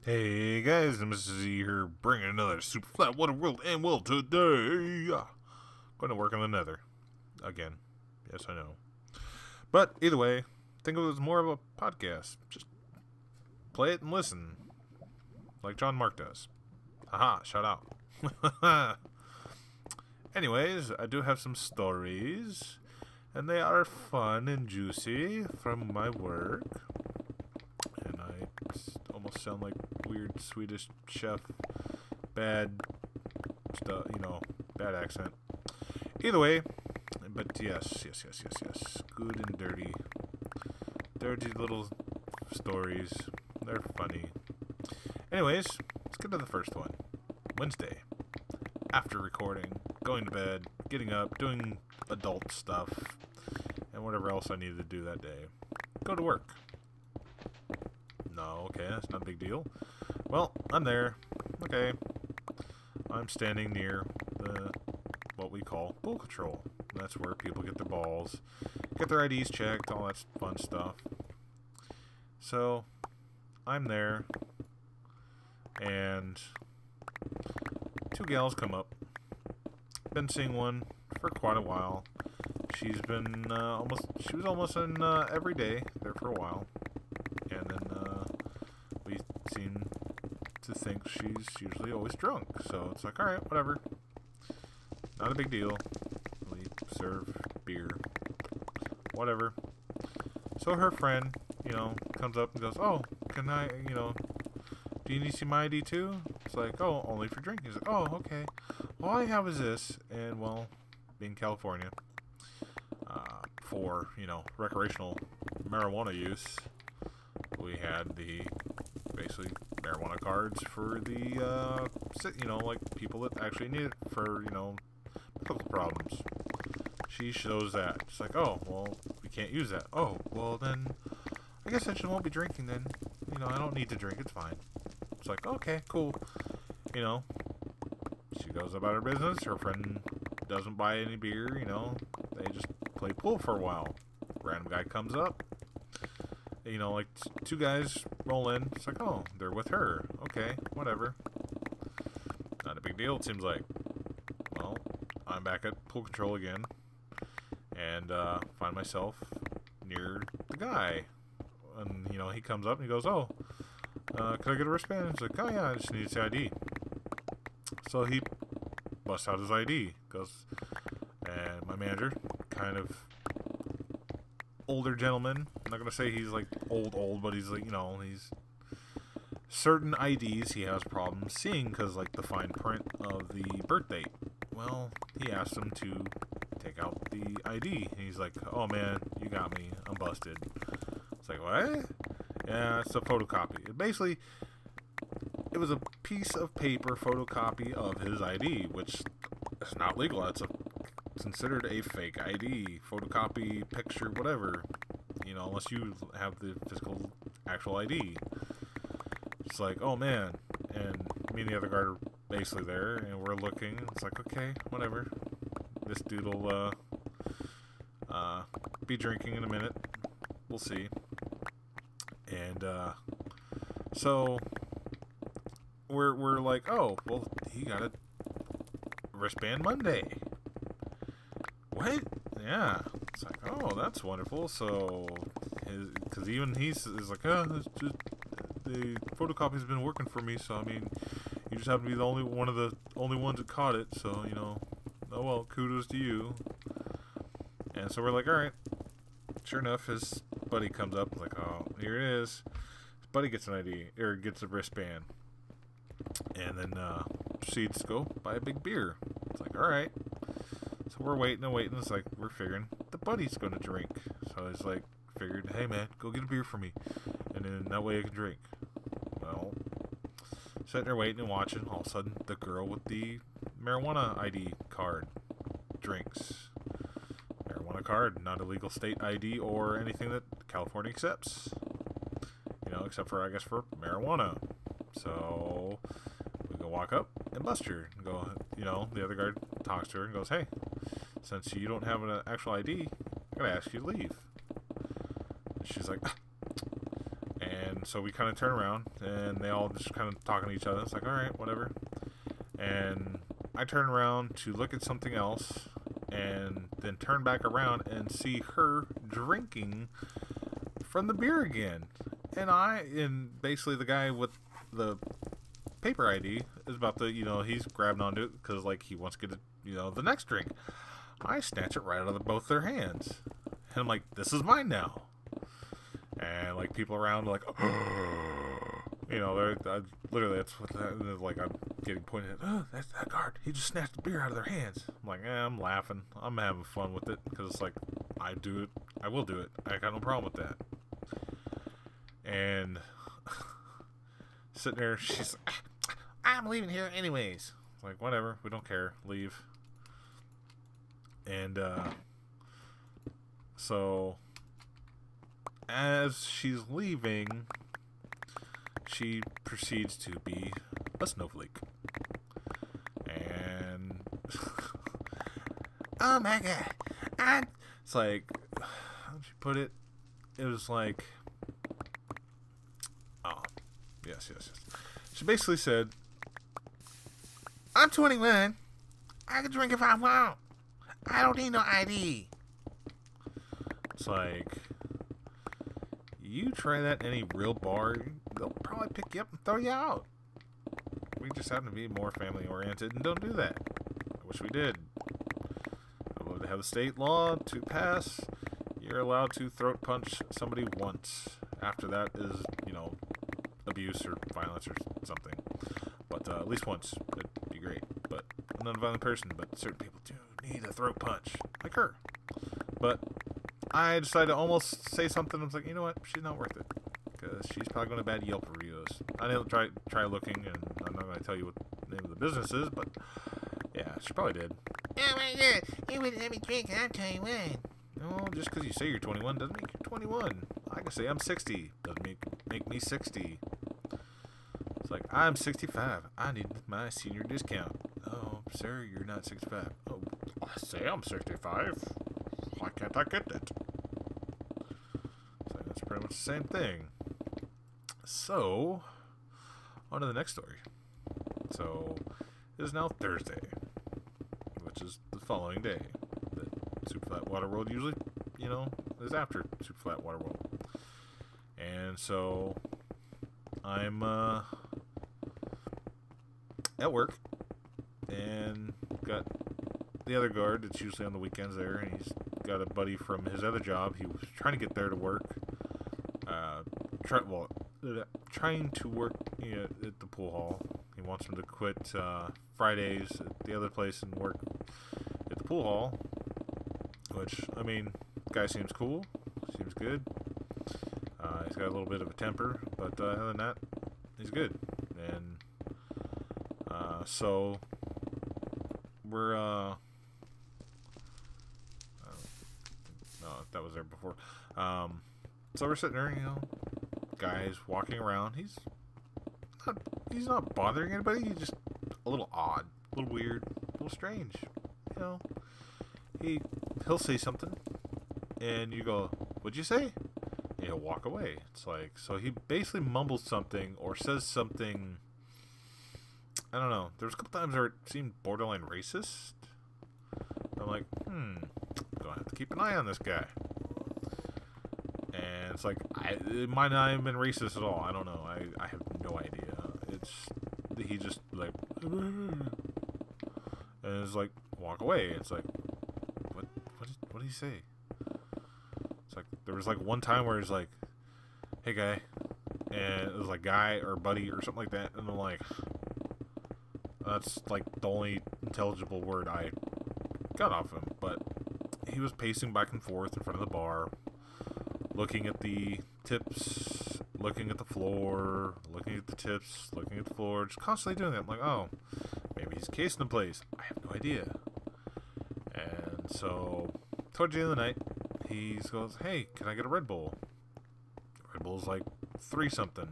Hey guys, I'm Mrs. Z here, bringing another super flat What a World and well today. Going to work on the Nether again. Yes, I know. But either way, think of it as more of a podcast. Just play it and listen, like John Mark does. Haha! Shout out. Anyways, I do have some stories, and they are fun and juicy from my work. And I almost sound like weird Swedish chef, bad stuff, bad accent. Either way, but yes, good and dirty little stories. They're funny. Anyways, let's get to the first one. Wednesday, after recording, going to bed, getting up, doing adult stuff, and whatever else I needed to do that day. Go to work. No, okay, that's not a big deal. Well, I'm there. Okay. I'm standing near the what we call bull control. That's where people get their balls, get their IDs checked, all that fun stuff. So, I'm there, and two gals come up. Been seeing one for quite a while. She was almost in every day there for a while. And then we seem to think she's usually always drunk. So it's like, alright, whatever. Not a big deal. We serve beer. Whatever. So her friend, comes up and goes, oh, can I, do you need to see my ID too? It's like, oh, only for drinking. He's like, oh, okay. All I have is this. And, well, being California, for, recreational marijuana use, we had the basically marijuana cards for the like people that actually need it for medical problems. She shows that. It's like, oh, well, we can't use that. Oh, well, then I guess I just won't be drinking then. I don't need to drink. It's fine. It's like, okay, cool. She goes about her business. Her friend doesn't buy any beer. They just play pool for a while. Random guy comes up. Like two guys roll in. It's like, oh, they're with her. Okay, whatever. Not a big deal, it seems like. Well, I'm back at pool control again. And find myself near the guy. And, he comes up and he goes, oh, can I get a wristband? He's like, oh, yeah, I just need his ID. So he busts out his ID. Goes, and my manager, kind of older gentleman. I'm not going to say he's like old, but he's like, he's certain IDs he has problems seeing because like the fine print of the birth date. Well, he asked him to take out the ID. And he's like, oh man, you got me. I'm busted. It's like, what? Yeah, it's a photocopy. It was a piece of paper photocopy of his ID, which is not legal. That's considered a fake ID, photocopy, picture, whatever. Unless you have the physical, actual ID. It's like, oh man. And me and the other guard are basically there, and we're looking. It's like, okay, whatever. This dude will be drinking in a minute. We'll see. And so we're like, oh, well, he got a wristband Monday. What? Yeah. It's like, oh, that's wonderful. So, because even he's like, oh, it's just, the photocopy's been working for me. So, I mean, you just happen to be the only ones that caught it. So, oh well, kudos to you. And so we're like, all right. Sure enough, his buddy comes up, like, oh, here it is. His buddy gets an ID, or gets a wristband. And then proceeds to go buy a big beer. It's like, all right. So we're waiting. It's like, we're figuring the buddy's going to drink. So it's like, figured, hey man, go get a beer for me. And then that way I can drink. Well, sitting there waiting and watching. All of a sudden, the girl with the marijuana ID card drinks. Marijuana card, not a legal state ID or anything that California accepts. Except for, I guess, for marijuana. So we go walk up and bust her and go, the other guard talks to her and goes, hey, since you don't have an actual ID, I'm going to ask you to leave. And she's like, and so we kind of turn around, and they all just kind of talking to each other. It's like, all right, whatever. And I turn around to look at something else, and then turn back around and see her drinking from the beer again. And basically the guy with the paper ID is about to, he's grabbing onto it because, like, he wants to get, the next drink. I snatch it right out of both their hands. And I'm like, this is mine now. And, like, people around are like, literally, that's what, like, I'm getting pointed at, that's that guard. He just snatched the beer out of their hands. I'm like, I'm laughing. I'm having fun with it because it's like, I do it. I will do it. I got no problem with that. And sitting there, she's like, I'm leaving here anyways. It's like, whatever. We don't care. Leave. And, so as she's leaving, she proceeds to be a snowflake. And oh my god. It's like, how'd you put it? It was like, yes. She basically said, I'm 21. I can drink if I want. I don't need no ID. It's like, you try that in any real bar, they'll probably pick you up and throw you out. We just happen to be more family oriented and don't do that. I wish we did. I'd love to have the state law to pass. You're allowed to throat punch somebody once. After that is, abuse or violence or something. But at least once. It'd be great. But I'm not a violent person, but certain people do need a throat punch. Like her. But I decided to almost say something. I was like, you know what? She's not worth it. Because she's probably going to bad Yelp reviews. I didn't try looking, and I'm not going to tell you what the name of the business is, but yeah, she probably did. Oh my god, you wouldn't let me drink, I'm 21. No, just because you say you're 21 doesn't make you 21. I can say I'm 60. Doesn't make me 60. It's like, I'm 65. I need my senior discount. Oh, sir, you're not 65. Oh, I say I'm 65. Why can't I get it? So that's pretty much the same thing. So, on to the next story. So, it is now Thursday, which is the following day that Super Flat Water World usually, is after Super Flat Water World. And so, I'm at work, and got the other guard that's usually on the weekends there, and he's got a buddy from his other job. He was trying to get there to work, trying to work at the pool hall. He wants him to quit Fridays at the other place and work at the pool hall, which, I mean, guy seems cool, seems good. He's got a little bit of a temper, but other than that, he's good. And so we're no, that was there before. So we're sitting there, guys walking around. He's not bothering anybody. He's just a little odd, a little weird, a little strange. He'll say something, and you go, "What'd you say?" And he'll walk away. It's like, so he basically mumbles something or says something. I don't know. There was a couple times where it seemed borderline racist. I'm like, gonna have to keep an eye on this guy. And it's like, it might not have been racist at all. I don't know. I have no idea. He just like, and it's like, walk away. It's like, what did he say? It's like, there was like one time where he's like, hey guy, and it was like guy or buddy or something like that, and I'm like, that's like the only intelligible word I got off him. But he was pacing back and forth in front of the bar, looking at the tips, looking at the floor, looking at the tips, looking at the floor, just constantly doing that. I'm like, oh, maybe he's casing the place. I have no idea. And so, towards the end of the night, he goes, hey, can I get a Red Bull? Red Bull's like $3 something.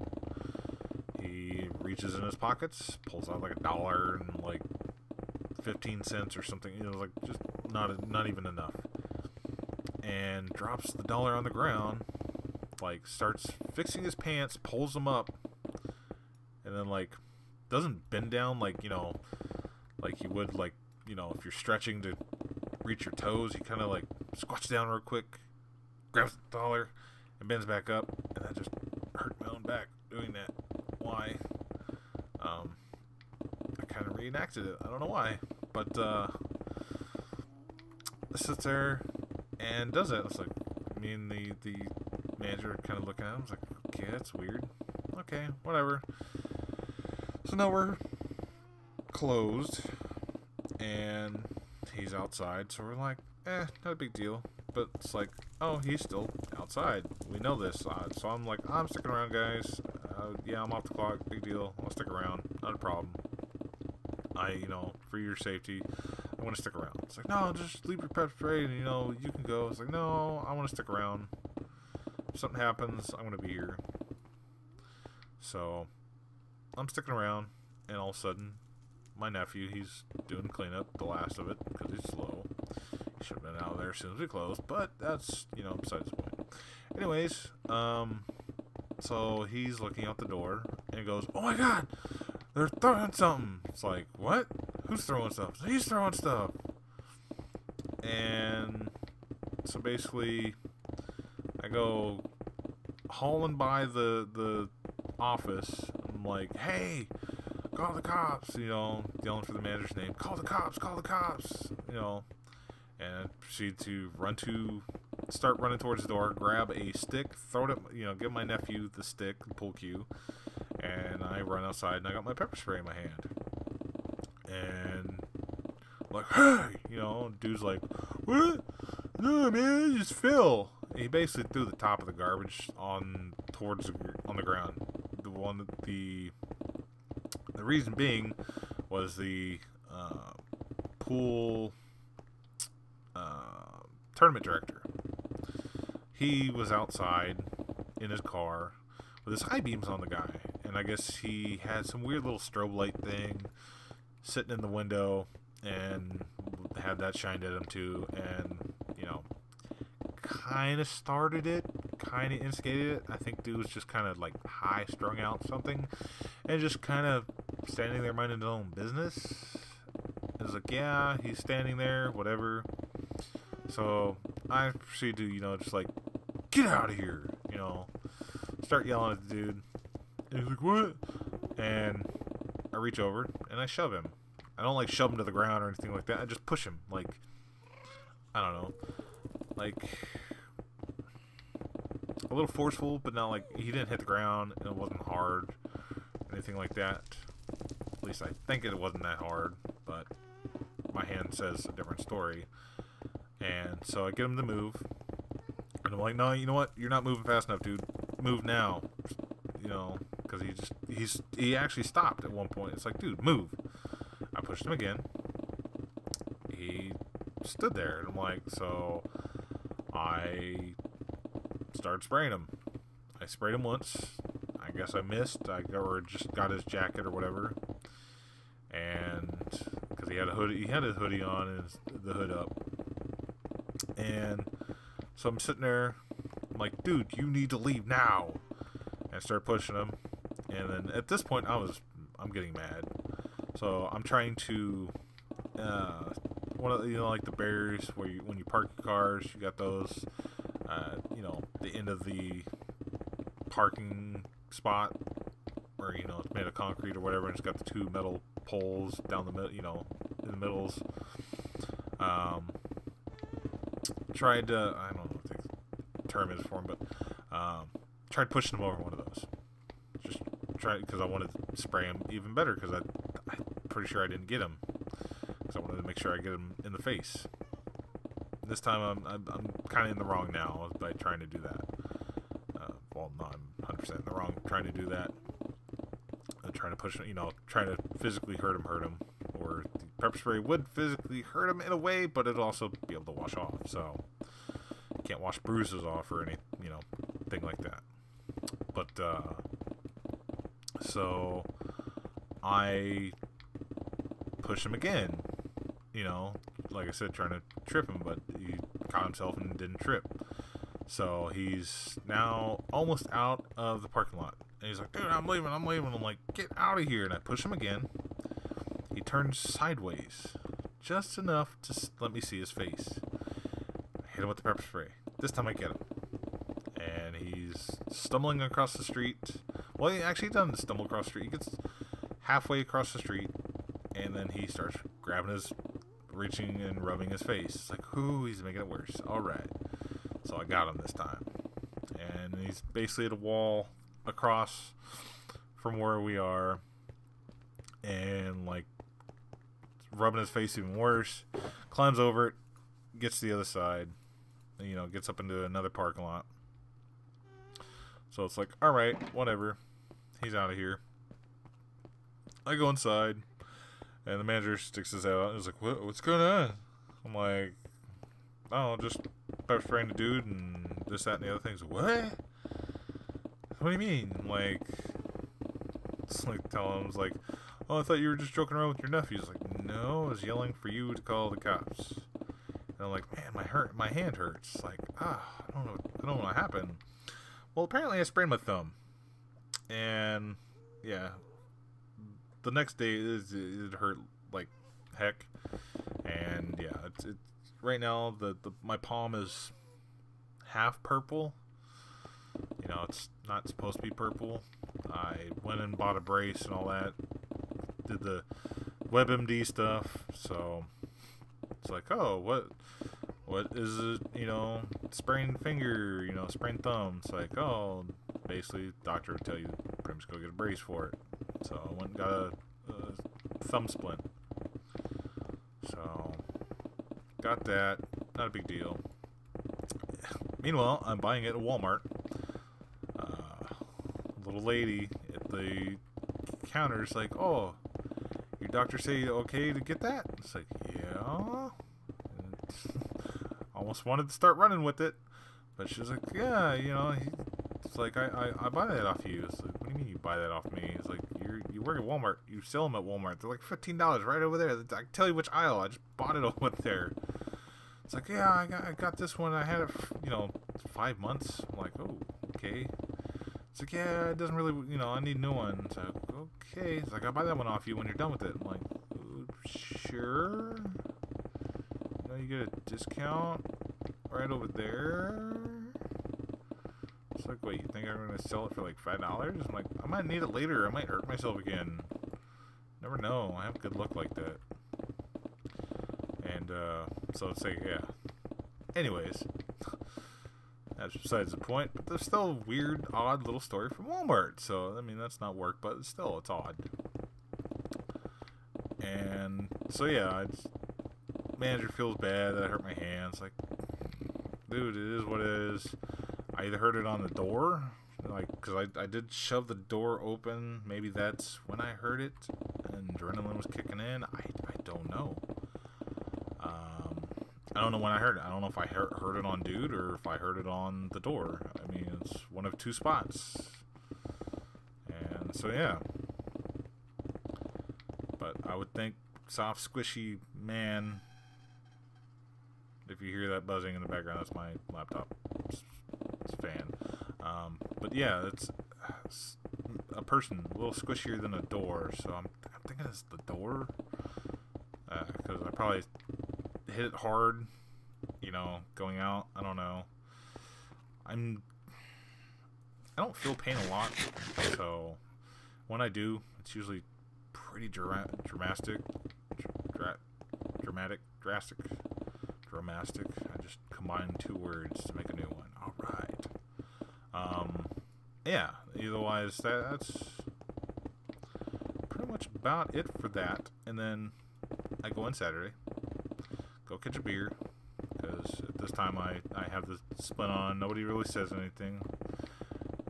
He reaches in his pockets, pulls out like $1 and like 15 cents or something. Like just not even enough. And drops the $1 on the ground, like starts fixing his pants, pulls them up, and then like doesn't bend down like like you would like if you're stretching to reach your toes. He kind of like squats down real quick, grabs the dollar, and bends back up, and that just hurt my own back doing that. Why? I kind of reenacted it. I don't know why, but sits there and does it. It's like me and the manager kind of looking at him. It's like, okay, that's weird. Okay, whatever. So now we're closed, and he's outside. So we're like, not a big deal. But it's like, oh, he's still outside. We know this. So I'm like, I'm sticking around, guys. Yeah, I'm off the clock. Big deal. I'll stick around. Not a problem. For your safety, I want to stick around. It's like, no, just leave your pep spray and, you can go. It's like, no, I want to stick around. If something happens, I'm going to be here. So I'm sticking around, and all of a sudden, my nephew, he's doing cleanup, the last of it, because he's slow. He should have been out of there as soon as we closed, but that's, besides the point. Anyways, so he's looking out the door, and he goes, oh my god, they're throwing something. It's like, what? Who's throwing stuff? He's throwing stuff. And so basically, I go hauling by the office. I'm like, hey, call the cops, yelling for the manager's name. Call the cops, and I proceed to start running towards the door, grab a stick, throw it at, give my nephew the stick, the pool cue, and I run outside, and I got my pepper spray in my hand. And, like, hey, dude's like, what? No, man, just Phil. And he basically threw the top of the garbage on the ground. The reason being was the pool tournament director. He was outside in his car with his high beams on the guy, and I guess he had some weird little strobe light thing sitting in the window and had that shined at him too, and kind of started it, kind of instigated it. I think dude was just kind of like high strung out something, and just kind of standing there minding his own business. It was like, yeah, he's standing there, whatever. So I proceed to just like, get out of here, start yelling at the dude. And he's like, what? And I reach over and I shove him. I don't like shove him to the ground or anything like that. I just push him, like, I don't know, like a little forceful, but not like he didn't hit the ground and it wasn't hard or anything like that. At least I think it wasn't that hard, but my hand says a different story. And so I get him to move, and I'm like, no, you know what? You're not moving fast enough, dude. Move now. Because he actually stopped at one point. It's like, dude, move. I pushed him again. He stood there, and I'm like, so I started spraying him. I sprayed him once. I guess I missed. Or just got his jacket or whatever. And because he had his hoodie on and the hood up. And so I'm sitting there, I'm like, dude, you need to leave now. And I started pushing him. And then at this point, I'm getting mad. So I'm trying to, one of like the barriers where when you park your cars, you got those, the end of the parking spot where, it's made of concrete or whatever, and it's got the two metal poles down the middle, in the middles. Tried to, I don't know what the term is for him, but tried pushing him over one of those. Just tried, because I wanted to spray him even better, because I'm pretty sure I didn't get him. Because I wanted to make sure I get him in the face. This time I'm kind of in the wrong now by trying to do that. Well, no, I'm 100% in the wrong trying to do that. I'm trying to push, trying to physically hurt him. Or the pepper spray would physically hurt him in a way, but it'd also be able to wash off. So you can't wash bruises off or any, thing like that. But so I push him again. Like I said, trying to trip him, but he caught himself and didn't trip. So he's now almost out of the parking lot. And he's like, dude, I'm leaving. I'm like, get out of here. And I push him again. He turns sideways. Just enough to let me see his face. I hit him with the pepper spray. This time I get him. And he's stumbling across the street. Well, he actually doesn't stumble across the street. He gets halfway across the street. And then he starts reaching and rubbing his face. It's like, ooh, he's making it worse. Alright. So I got him this time. And he's basically at a wall across from where we are. And, like, rubbing his face even worse. Climbs over it. Gets to the other side. You know, gets up into another parking lot. So it's like, alright, whatever. He's out of here. I go inside. And the manager sticks his head out and is like, what's going on? I'm like, oh, just pepper spraying the dude and this, that, and the other things. What? What do you mean? Like, it's like telling him, it's like, oh, I thought you were just joking around with your nephew. He's like, no, I was yelling for you to call the cops. And I'm like, man, my hand hurts. Like, I don't know what happened. Well, apparently I sprained my thumb. And, yeah. The next day, it hurt like heck. And, yeah, it's right now, my palm is half purple. You know, it's not supposed to be purple. I went and bought a brace and all that. Did the WebMD stuff. So it's like, oh, what is it? You know, sprained finger. You know, sprained thumb. It's like, oh, basically, doctor would tell you pretty much go get a brace for it. So I went and got a thumb splint. So got that. Not a big deal. Meanwhile, I'm buying it at Walmart. Little lady at the counter's like, oh, your doctor say okay to get that? It's like, yeah. Almost wanted to start running with it, but she's like, yeah, you know, it's like, I buy that off you. It's like, what do you mean you buy that off me? It's like, you work at Walmart, you sell them at Walmart. They're like $15 right over there. I can tell you which aisle. I just bought it over there. It's like, yeah, I got this one. I had it, 5 months. I'm like, oh, okay. It's like, yeah, it doesn't really, I need a new one. So, okay. It's like, I'll buy that one off you when you're done with it. I'm like, sure. You get a discount right over there. It's like, wait, you think I'm going to sell it for like $5? I'm like, I might need it later. I might hurt myself again. Never know. I have good luck like that. And, so it's like, yeah. Anyways. That's besides the point, but there's still a weird, odd little story from Walmart. So, I mean, that's not work, but it's odd. And so, yeah, manager feels bad that I hurt my hand. It's like, dude, it is what it is. I either heard it on the door, like, because I did shove the door open. Maybe that's when I heard it, and adrenaline was kicking in. I don't know. I don't know when I heard it. I don't know if I heard it on dude or if I heard it on the door. I mean, it's one of two spots. And so, yeah. But I would think soft, squishy man. If you hear that buzzing in the background, that's my laptop. It's fan. But yeah, it's a person a little squishier than a door. So I'm thinking it's the door. Because I probably hit it hard, going out. I don't know. I don't feel pain a lot, so when I do, it's usually pretty drastic. I just combined two words to make a new one. All right. Yeah. Otherwise, that's pretty much about it for that. And then I go in Saturday. Go catch a beer, because at this time I have the splint on. Nobody really says anything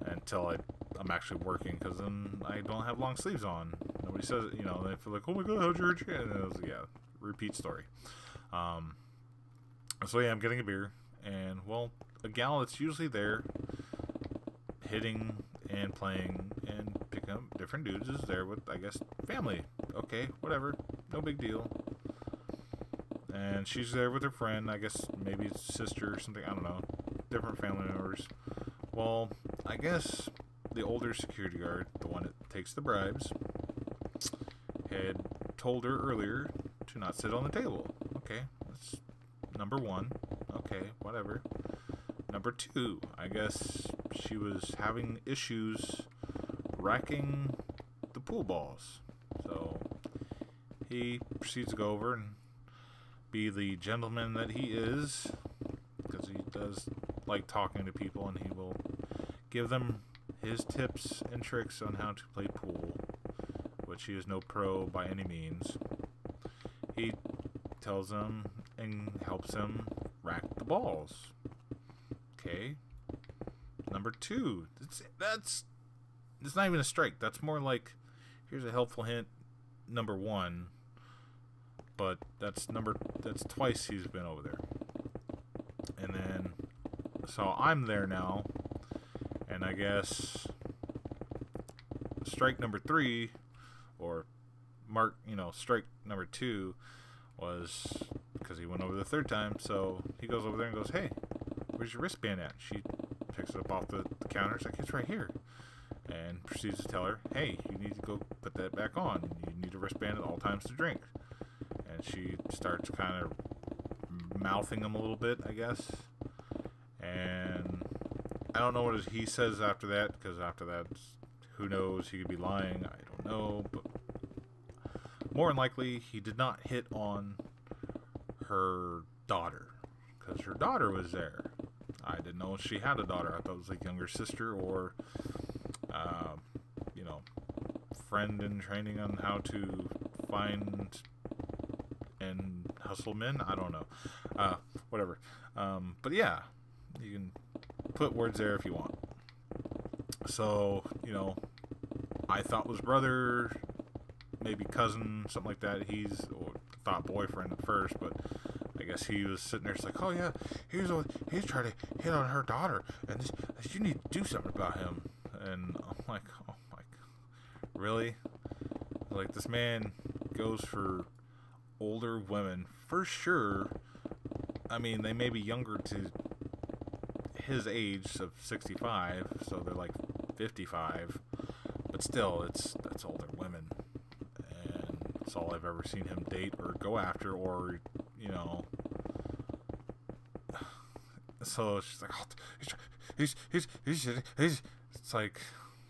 until I'm actually working, because then I don't have long sleeves on. Nobody says it, they feel like, oh my god, how'd you hurt your hand? And it was, yeah, repeat story. So yeah, I'm getting a beer, and well, a gal that's usually there hitting and playing and picking up different dudes is there with, I guess, family. Okay, whatever, no big deal. And she's there with her friend, I guess maybe sister or something, I don't know. different family members. Well, I guess the older security guard, the one that takes the bribes, had told her earlier to not sit on the table. Okay, that's number one. Okay, whatever. Number two, I guess she was having issues racking the pool balls. So he proceeds to go over and be the gentleman that he is, because he does like talking to people, and he will give them his tips and tricks on how to play pool, which he is no pro by any means. He tells them and helps them rack the balls. Okay. Number two, it's not even a strike. That's more like, here's a helpful hint. Number one, but that's twice he's been over there. And then, so I'm there now, and I guess strike number three, or strike number two, was because he went over the third time. So he goes over there and goes, "Hey, where's your wristband at?" She picks it up off the counter. She's like, "It's right here," and proceeds to tell her, "Hey, you need to go put that back on. You need a wristband at all times to drink." And she starts kind of mouthing him a little bit, I guess. And I don't know what he says after that, because after that, who knows? He could be lying. I don't know, but more than likely, he did not hit on her daughter, because her daughter was there. I didn't know she had a daughter. I thought it was like younger sister, or friend in training on how to find and hustle men. I don't know. Whatever. But yeah, you can put words there if you want. So, I thought was brother, maybe cousin, something like that. Or thought boyfriend at first, but I guess he was sitting there, it's like, "Oh yeah, he's trying to hit on her daughter, and you need to do something about him." And I'm like, oh my God, really? Like, this man goes for older women for sure. I mean, they may be younger to his age of 65, so they're like 55, but still, that's older women, and that's all I've ever seen him date or go after, or so she's like, "Oh, he's it's like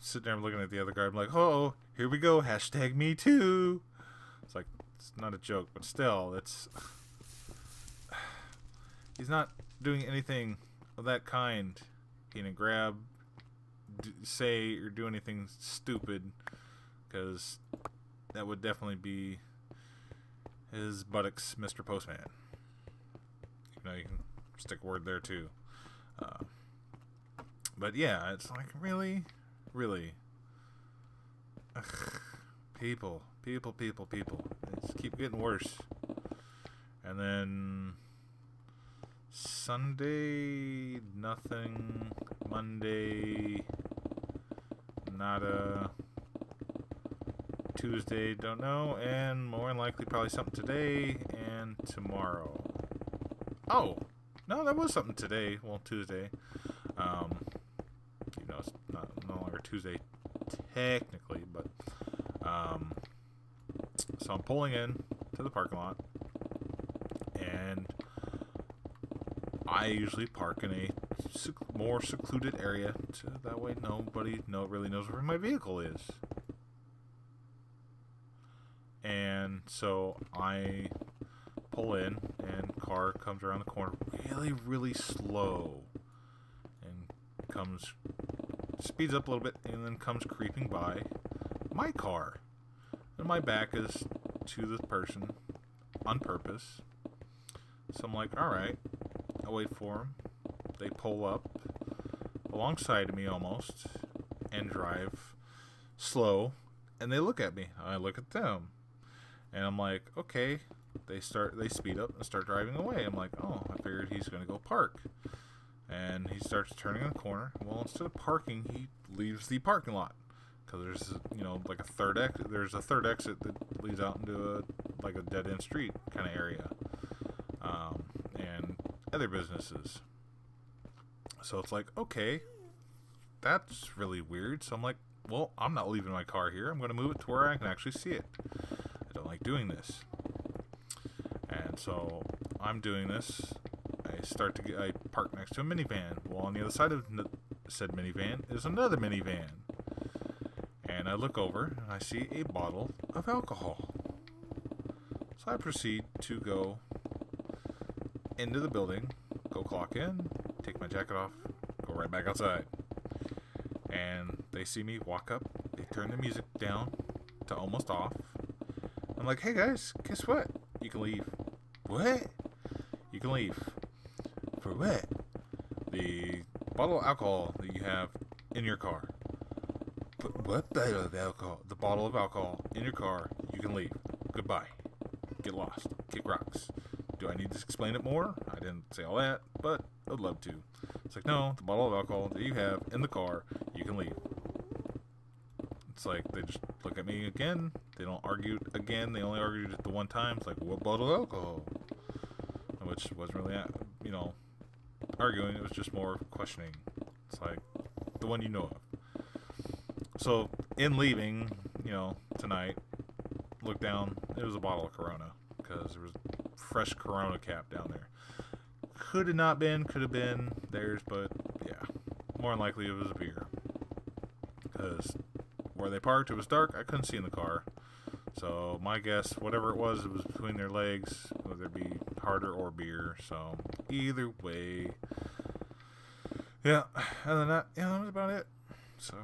sitting there looking at the other guy. I'm like, "Oh, here we go, hashtag me too." It's like, it's not a joke, but still, he's not doing anything of that kind. He didn't grab, say, or do anything stupid, because that would definitely be his buttocks, Mr. Postman. You can stick a word there too. But yeah, it's like, really? Ugh, people. They just keep getting worse. And then Sunday, nothing. Monday, nada. Tuesday, don't know. And more than likely, probably something today and tomorrow. Oh, no, there was something today. Well, Tuesday. It's no longer Tuesday technically, but so I'm pulling in to the parking lot, and I usually park in a more secluded area, so that way nobody really knows where my vehicle is. And so I pull in, and car comes around the corner really slow, and speeds up a little bit, and then comes creeping by my car, and my back is to the person on purpose. So I'm like, alright, I wait for them. They pull up alongside of me almost, and drive slow, and they look at me. I look at them, and I'm like, okay. They speed up and start driving away. I'm like, oh, I figured he's going to go park. And he starts turning the corner. Well, instead of parking, he leaves the parking lot, because there's like a third exit. There's a third exit that leads out into a dead end street kind of area, and other businesses. So it's like, okay, that's really weird. So I'm like, well, I'm not leaving my car here. I'm going to move it to where I can actually see it. I don't like doing this. And so I'm doing this. I park next to a minivan. Well, on the other side of said minivan is another minivan. And I look over and I see a bottle of alcohol. So I proceed to go into the building, go clock in, take my jacket off, go right back outside. And they see me walk up, they turn the music down to almost off. I'm like, hey guys, guess what? You can leave. What? You can leave. For what? The bottle of alcohol that you have in your car. But what bottle of alcohol? The bottle of alcohol in your car, you can leave. Goodbye. Get lost. Kick rocks. Do I need to explain it more? I didn't say all that, but I'd love to. It's like, no, the bottle of alcohol that you have in the car, you can leave. It's like, they just look at me again. They don't argue again. They only argued it the one time. It's like, what bottle of alcohol? Which wasn't really, arguing. It was just more questioning. It's like, the one you know of. So, in leaving, tonight, look down. It was a bottle of Corona. Because there was fresh Corona cap down there. Could have not been, could have been theirs, but yeah, more than likely it was a beer. Because where they parked, it was dark, I couldn't see in the car. So my guess, whatever it was between their legs, whether it be harder or beer. So either way, yeah. Other than that, that was about it. So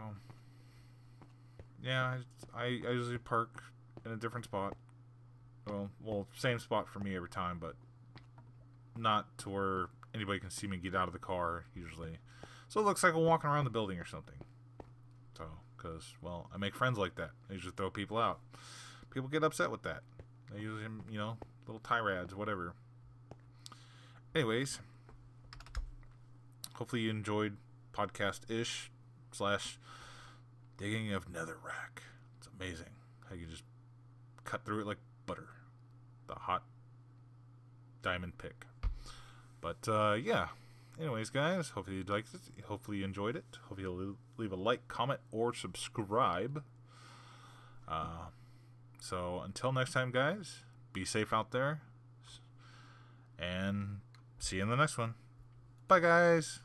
yeah, I usually park in a different spot. Well, same spot for me every time, but not to where anybody can see me get out of the car, usually. So it looks like I'm walking around the building or something. So, because, I make friends like that. I usually throw people out. People get upset with that. They usually, little tirades, whatever. Anyways, hopefully you enjoyed podcast-ish / digging of netherrack. It's amazing how you just cut through it like butter. The hot diamond pick. But yeah. Anyways, guys, hopefully you liked it. Hopefully you enjoyed it. Hopefully you'll leave a like, comment, or subscribe. So until next time, guys, be safe out there. And see you in the next one. Bye, guys.